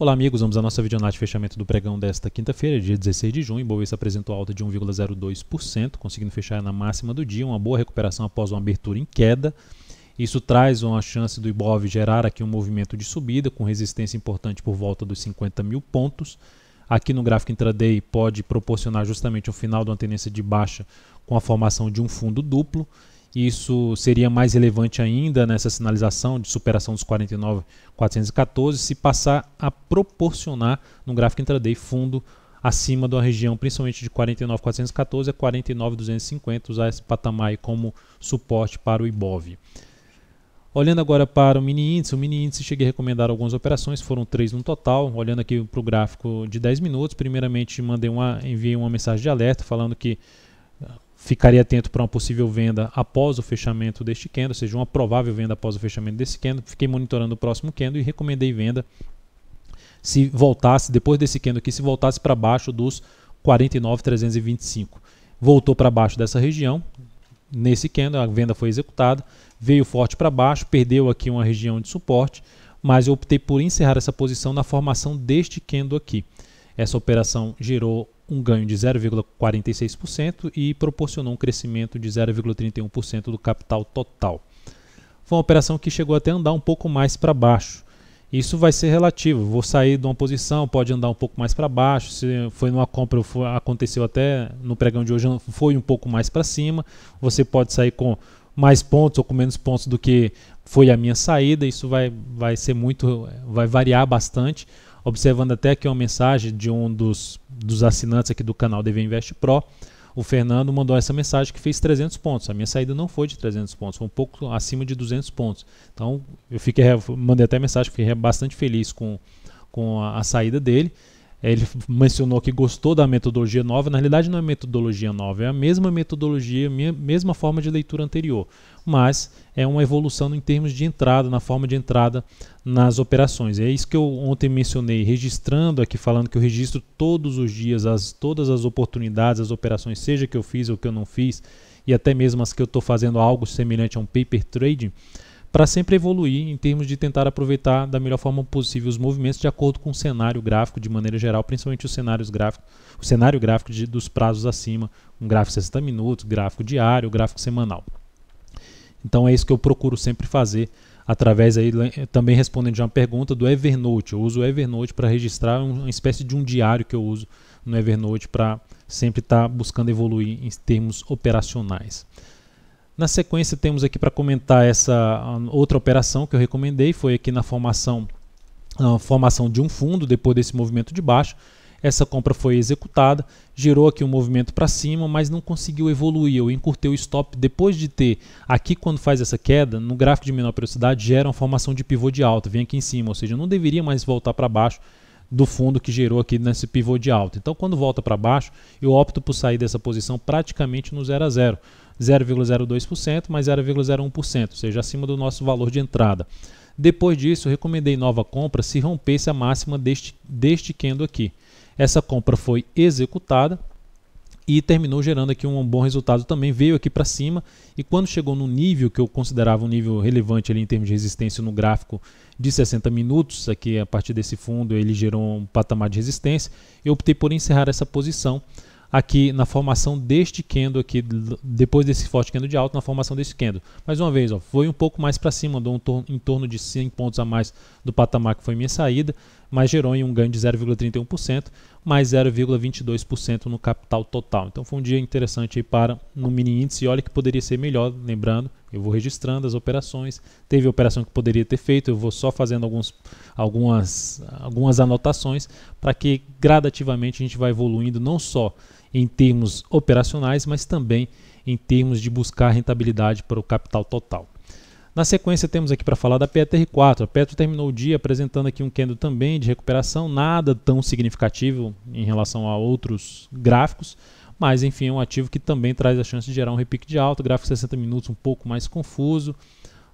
Olá amigos, vamos à nossa videoanálise de fechamento do pregão desta quinta-feira, dia 16 de junho. Bovespa apresentou alta de 1,02%, conseguindo fechar na máxima do dia, uma boa recuperação após uma abertura em queda. Isso traz uma chance do Ibov gerar aqui um movimento de subida, com resistência importante por volta dos 50 mil pontos. Aqui no gráfico intraday pode proporcionar justamente um final de uma tendência de baixa com a formação de um fundo duplo. Isso seria mais relevante ainda nessa sinalização de superação dos 49.414 se passar a proporcionar no gráfico intraday fundo acima da região, principalmente de 49.414 a 49.250, usar esse patamar aí como suporte para o Ibov. Olhando agora para o mini índice cheguei a recomendar algumas operações, foram 3 no total. Olhando aqui para o gráfico de 10 minutos, primeiramente enviei uma mensagem de alerta falando que ficaria atento para uma possível venda após o fechamento deste candle, ou seja, uma provável venda após o fechamento desse candle. Fiquei monitorando o próximo candle e recomendei venda se voltasse, depois desse candle aqui, se voltasse para baixo dos 49.325. Voltou para baixo dessa região, nesse candle a venda foi executada, veio forte para baixo, perdeu aqui uma região de suporte, mas eu optei por encerrar essa posição na formação deste candle aqui. Essa operação gerou um ganho de 0,46% e proporcionou um crescimento de 0,31% do capital total. Foi uma operação que chegou até a andar um pouco mais para baixo. Isso vai ser relativo, vou sair de uma posição, pode andar um pouco mais para baixo, se foi numa compra, aconteceu até no pregão de hoje, foi um pouco mais para cima, você pode sair com mais pontos ou com menos pontos do que foi a minha saída, isso vai variar bastante. Observando até aqui uma mensagem de um dos assinantes aqui do canal DV Invest Pro, o Fernando mandou essa mensagem que fez 300 pontos. A minha saída não foi de 300 pontos, foi um pouco acima de 200 pontos. Então eu mandei até mensagem, fiquei bastante feliz com a saída dele. Ele mencionou que gostou da metodologia nova. Na realidade não é metodologia nova, é a mesma metodologia, mesma forma de leitura anterior, mas é uma evolução em termos de entrada, na forma de entrada nas operações. É isso que eu ontem mencionei, registrando aqui, falando que eu registro todos os dias todas as oportunidades, as operações, seja que eu fiz ou que eu não fiz, e até mesmo as que eu estou fazendo algo semelhante a um paper trading, para sempre evoluir em termos de tentar aproveitar da melhor forma possível os movimentos de acordo com o cenário gráfico de maneira geral, principalmente o cenário gráfico dos prazos acima, um gráfico de 60 minutos, gráfico diário, gráfico semanal. Então é isso que eu procuro sempre fazer, através aí, também respondendo de uma pergunta do Evernote. Eu uso o Evernote para registrar uma espécie de um diário que eu uso no Evernote para sempre estar buscando evoluir em termos operacionais. Na sequência temos aqui para comentar essa outra operação que eu recomendei, foi aqui na formação de um fundo depois desse movimento de baixo. Essa compra foi executada, gerou aqui um movimento para cima, mas não conseguiu evoluir. Eu encurtei o stop depois de ter, aqui quando faz essa queda, no gráfico de menor periodicidade, gera uma formação de pivô de alta, vem aqui em cima, ou seja, não deveria mais voltar para baixo do fundo que gerou aqui nesse pivô de alta. Então quando volta para baixo, eu opto por sair dessa posição praticamente no 0 a 0. 0,02% mais 0,01%, ou seja, acima do nosso valor de entrada. Depois disso, recomendei nova compra se rompesse a máxima deste candle aqui. Essa compra foi executada e terminou gerando aqui um bom resultado também, veio aqui para cima e quando chegou no nível que eu considerava um nível relevante ali em termos de resistência no gráfico de 60 minutos, aqui a partir desse fundo ele gerou um patamar de resistência, eu optei por encerrar essa posição aqui na formação deste candle aqui, depois desse forte candle de alta, na formação desse candle. Mais uma vez, ó, foi um pouco mais para cima, andou em torno de 100 pontos a mais do patamar que foi minha saída, mas gerou um ganho de 0,31%, mais 0,22% no capital total. Então foi um dia interessante aí no mini índice, e olha que poderia ser melhor, lembrando, eu vou registrando as operações, teve operação que poderia ter feito, eu vou só fazendo algumas anotações para que gradativamente a gente vai evoluindo, não só em termos operacionais, mas também em termos de buscar rentabilidade para o capital total. Na sequência temos aqui para falar da PetroR4. A Petro terminou o dia apresentando aqui um candle também de recuperação, nada tão significativo em relação a outros gráficos, mas enfim é um ativo que também traz a chance de gerar um repique de alta, gráfico 60 minutos um pouco mais confuso.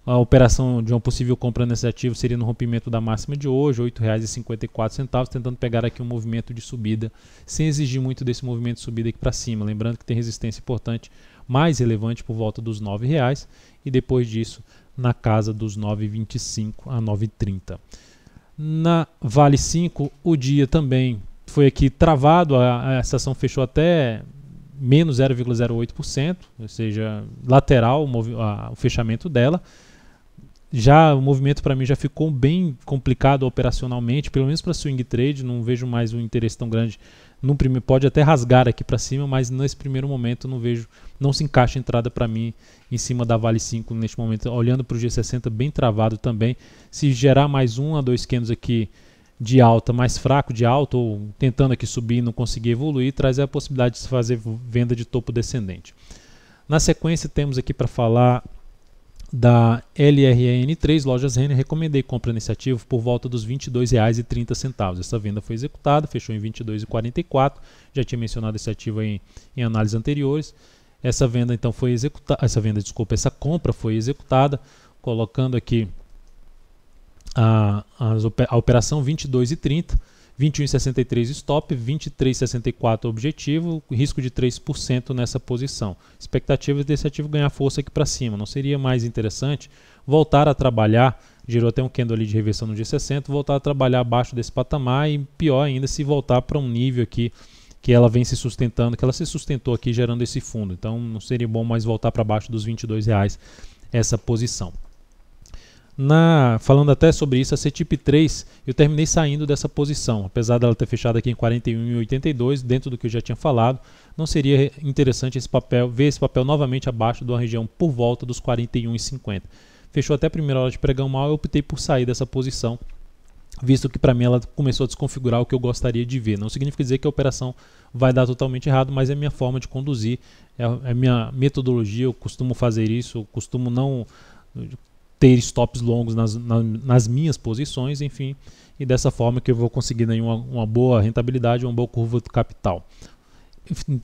A operação de uma possível compra nesse ativo seria no rompimento da máxima de hoje, R$ 8,54, tentando pegar aqui um movimento de subida, sem exigir muito desse movimento de subida aqui para cima. Lembrando que tem resistência importante, mais relevante por volta dos R$ 9,00 e depois disso na casa dos 9,25 a 9,30. Na Vale 5, o dia também foi aqui travado, a ação fechou até menos 0,08%, ou seja, lateral o fechamento dela. Já o movimento para mim já ficou bem complicado operacionalmente, pelo menos para swing trade, não vejo mais um interesse tão grande. No primeiro, pode até rasgar aqui para cima, mas nesse primeiro momento não se encaixa a entrada para mim em cima da Vale 5 neste momento. Olhando para o G60 bem travado também, se gerar mais 1 a 2 candles aqui de alta, mais fraco de alta, ou tentando aqui subir e não conseguir evoluir, traz a possibilidade de se fazer venda de topo descendente. Na sequência temos aqui para falar da LRN3, Lojas Renner. Recomendei compra nesse ativo por volta dos R$ 22,30. Essa venda foi executada, fechou em R$ 22,44. Já tinha mencionado esse ativo em análises anteriores. Essa venda então foi executada, essa compra foi executada, colocando aqui a operação 22,30, 21,63 stop, 23,64 objetivo, risco de 3% nessa posição. Expectativa desse ativo ganhar força aqui para cima. Não seria mais interessante voltar a trabalhar, gerou até um candle ali de reversão no G60, voltar a trabalhar abaixo desse patamar, e pior ainda se voltar para um nível aqui que ela vem se sustentando, que ela se sustentou aqui gerando esse fundo. Então não seria bom mais voltar para baixo dos R$ 22 essa posição. Falando até sobre isso, a CTIP3, eu terminei saindo dessa posição, apesar dela ter fechado aqui em 41,82, dentro do que eu já tinha falado. Não seria interessante ver esse papel novamente abaixo de uma região por volta dos 41,50. Fechou até a primeira hora de pregão mal, eu optei por sair dessa posição, visto que para mim ela começou a desconfigurar o que eu gostaria de ver. Não significa dizer que a operação vai dar totalmente errado, mas é a minha forma de conduzir, é a minha metodologia. Eu costumo fazer isso, eu costumo não ter stops longos nas minhas posições, enfim, e dessa forma que eu vou conseguir uma boa rentabilidade, uma boa curva do capital.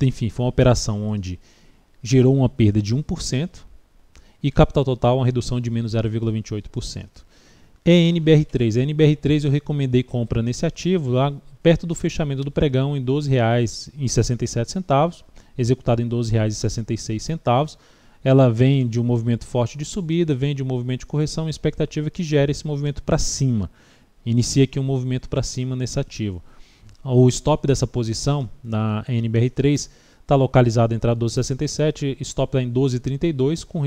Enfim, foi uma operação onde gerou uma perda de 1% e capital total uma redução de menos 0,28%. NBR3. A NBR3 eu recomendei compra nesse ativo lá perto do fechamento do pregão em R$ 12,67, executado em R$ 12,66. Ela vem de um movimento forte de subida, vem de um movimento de correção, expectativa que gera esse movimento para cima. Inicia aqui um movimento para cima nesse ativo. O stop dessa posição na NBR3 está localizado entre a 12,67, stop lá em 12,32, com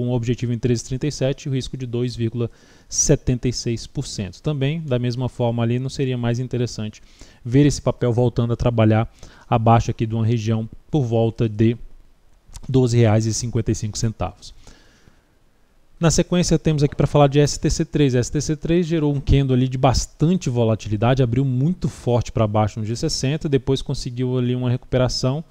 o objetivo em 13,37 e o risco de 2,76%. Também, da mesma forma ali, não seria mais interessante ver esse papel voltando a trabalhar abaixo aqui de uma região por volta de R$ 12,55. Na sequência temos aqui para falar de STC3. A STC3 gerou um candle ali de bastante volatilidade, abriu muito forte para baixo no G60, depois conseguiu ali uma recuperação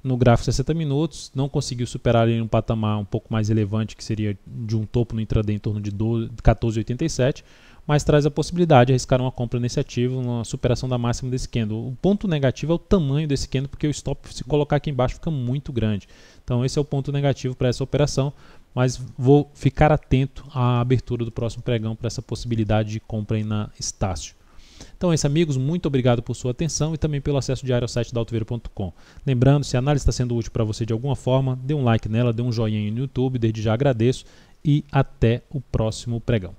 no gráfico 60 minutos, não conseguiu superar ali um patamar um pouco mais relevante, que seria de um topo no intraday em torno de 14,87, mas traz a possibilidade de arriscar uma compra nesse ativo, uma superação da máxima desse candle. O ponto negativo é o tamanho desse candle, porque o stop, se colocar aqui embaixo, fica muito grande. Então esse é o ponto negativo para essa operação, mas vou ficar atento à abertura do próximo pregão para essa possibilidade de compra aí na Estácio. Então é isso, amigos, muito obrigado por sua atenção e também pelo acesso diário ao site da altoveiro.com. Lembrando, se a análise está sendo útil para você de alguma forma, dê um like nela, dê um joinha no YouTube, desde já agradeço, e até o próximo pregão.